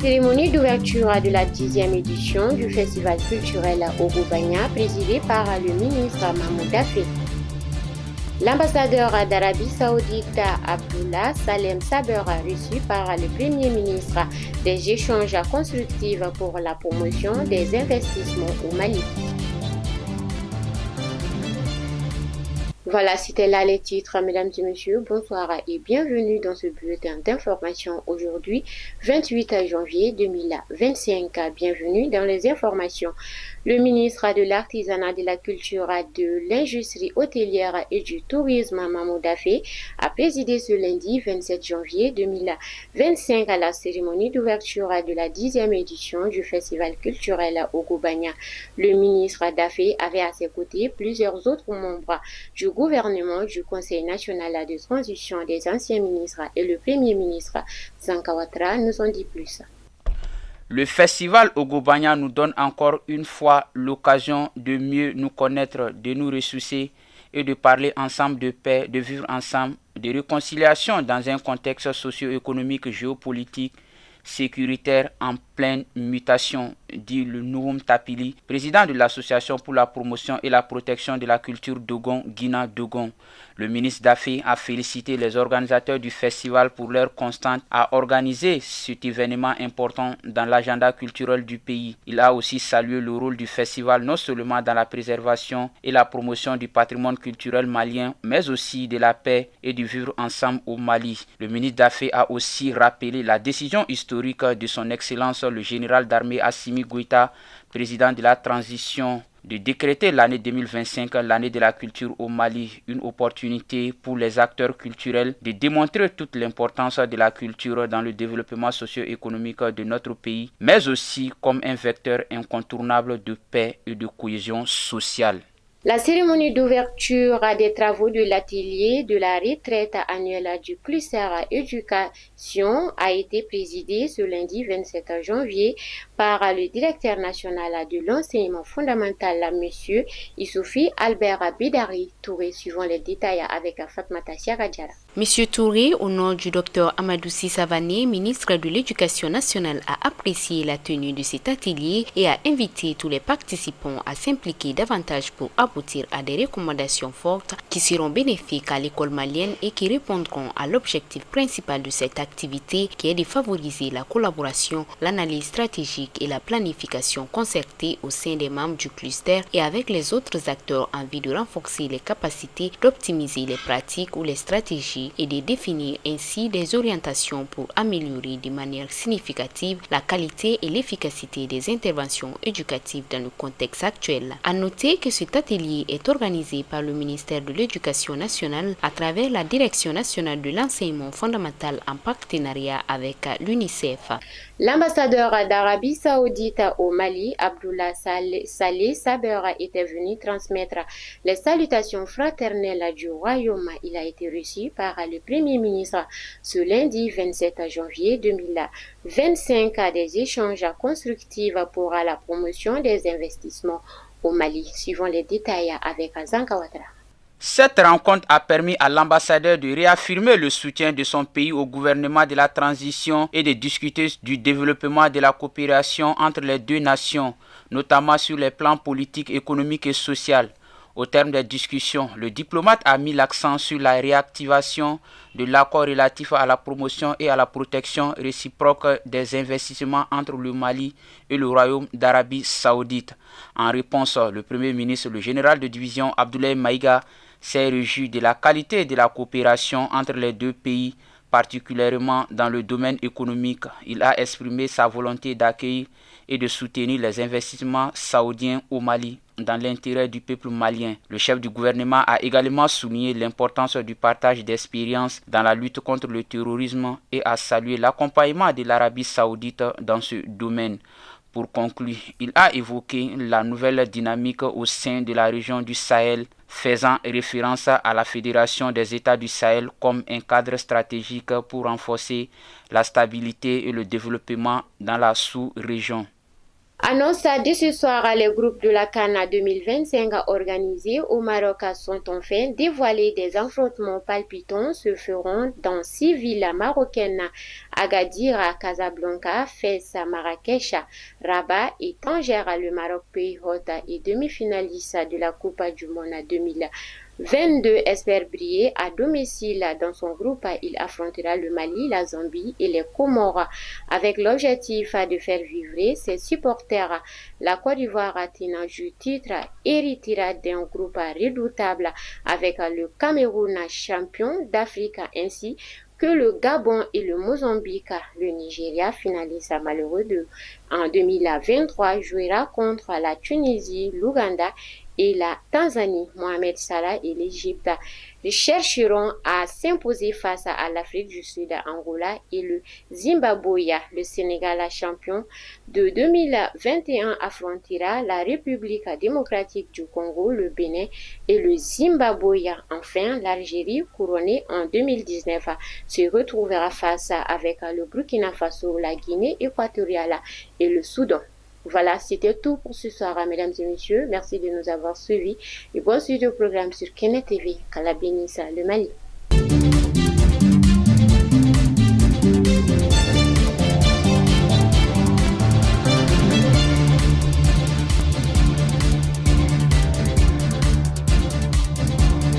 Cérémonie d'ouverture de la 10e édition du Festival culturel Ogobanya, présidée par le ministre Mahmoud Daffé. L'ambassadeur d'Arabie Saoudite Abdullah Salem Saber reçu par le Premier ministre des échanges constructifs pour la promotion des investissements au Mali. Voilà, c'était là les titres, mesdames et messieurs. Bonsoir et bienvenue dans ce bulletin d'information aujourd'hui, 28 janvier 2025. Bienvenue dans les informations. Le ministre de l'Artisanat, de la Culture, de l'Industrie hôtelière et du Tourisme, Mahmoud Daffé, a présidé ce lundi 27 janvier 2025 à la cérémonie d'ouverture de la 10e édition du Festival culturel Ogobanya. Le ministre Daffé avait à ses côtés plusieurs autres membres du gouvernement, du Conseil national de transition des anciens ministres et le Premier ministre Zanka Ouattara nous en dit plus. Le festival Ogobanya nous donne encore une fois l'occasion de mieux nous connaître, de nous ressourcer et de parler ensemble de paix, de vivre ensemble, de réconciliation dans un contexte socio-économique, géopolitique, sécuritaire en pleine mutation, dit le Nouroum Tapili, président de l'Association pour la promotion et la protection de la culture Dogon, Guina Dogon. Le ministre Daffé a félicité les organisateurs du festival pour leur constante à organiser cet événement important dans l'agenda culturel du pays. Il a aussi salué le rôle du festival non seulement dans la préservation et la promotion du patrimoine culturel malien, mais aussi de la paix et du vivre ensemble au Mali. Le ministre Daffé a aussi rappelé la décision historique de son Excellence le général d'armée Assimi Goïta, président de la transition, de décréter l'année 2025 l'année de la culture au Mali, une opportunité pour les acteurs culturels de démontrer toute l'importance de la culture dans le développement socio-économique de notre pays, mais aussi comme un vecteur incontournable de paix et de cohésion sociale. La cérémonie d'ouverture des travaux de l'atelier de la retraite annuelle du cluster éducation a été présidée ce lundi 27 janvier par le directeur national de l'enseignement fondamental, M. Issoufi Albert Bidari Touré, suivant les détails avec Fatmata Siagadjara. Monsieur Touré, au nom du docteur Amadou Savané, ministre de l'Éducation nationale, a apprécié la tenue de cet atelier et a invité tous les participants à s'impliquer davantage pour aboutir à des recommandations fortes qui seront bénéfiques à l'école malienne et qui répondront à l'objectif principal de cette activité qui est de favoriser la collaboration, l'analyse stratégique et la planification concertée au sein des membres du cluster et avec les autres acteurs en vue de renforcer les capacités, d'optimiser les pratiques ou les stratégies et de définir ainsi des orientations pour améliorer de manière significative la qualité et l'efficacité des interventions éducatives dans le contexte actuel. À noter que cet atelier est organisé par le ministère de l'Éducation nationale à travers la Direction nationale de l'enseignement fondamental en partenariat avec l'UNICEF. L'ambassadeur d'Arabie Saoudite au Mali, Abdullah Saleh Saber, était venu transmettre les salutations fraternelles du royaume. Il a été reçu par le Premier ministre ce lundi 27 janvier 2025 à des échanges constructifs pour la promotion des investissements au Mali, suivant les détails avec Zanka Ouattara. Cette rencontre a permis à l'ambassadeur de réaffirmer le soutien de son pays au gouvernement de la transition et de discuter du développement de la coopération entre les deux nations, notamment sur les plans politiques, économiques et sociaux. Au terme des discussions, le diplomate a mis l'accent sur la réactivation de l'accord relatif à la promotion et à la protection réciproque des investissements entre le Mali et le Royaume d'Arabie Saoudite. En réponse, le Premier ministre, le général de division Abdoulaye Maïga, s'est réjoui de la qualité de la coopération entre les deux pays, particulièrement dans le domaine économique. Il a exprimé sa volonté d'accueillir et de soutenir les investissements saoudiens au Mali dans l'intérêt du peuple malien. Le chef du gouvernement a également souligné l'importance du partage d'expériences dans la lutte contre le terrorisme et a salué l'accompagnement de l'Arabie saoudite dans ce domaine. Pour conclure, il a évoqué la nouvelle dynamique au sein de la région du Sahel, faisant référence à la Fédération des États du Sahel comme un cadre stratégique pour renforcer la stabilité et le développement dans la sous-région. Annonce de ce soir, les groupes de la CAN 2025 organisés au Maroc sont enfin dévoilés. Des affrontements palpitants se feront dans 6 villes marocaines: Agadir, Casablanca, Fès, Marrakech, Rabat et Tanger. Le Maroc, pays hôte et demi-finaliste de la Coupe du Monde 2022, espère briller à domicile. Dans son groupe, il affrontera le Mali, la Zambie et les Comores avec l'objectif de faire vivre ses supporters. La Côte d'Ivoire atteint du titre héritera d'un groupe redoutable avec le Cameroun, champion d'Afrique, ainsi que le Gabon et le Mozambique. Le Nigeria, finaliste malheureux en 2023, jouera contre la Tunisie, l'Ouganda et la Tanzanie. Mohamed Salah et l'Égypte chercheront à s'imposer face à l'Afrique du Sud, Angola et le Zimbabwe. Le Sénégal, champion de 2021, affrontera la République démocratique du Congo, le Bénin et le Zimbabwe. Enfin, l'Algérie, couronnée en 2019, se retrouvera face avec le Burkina Faso, la Guinée équatoriale et le Soudan. Voilà, c'était tout pour ce soir, mesdames et messieurs. Merci de nous avoir suivis et bonne suite au programme sur Kenya TV. Qu'Allah bénisse le Mali.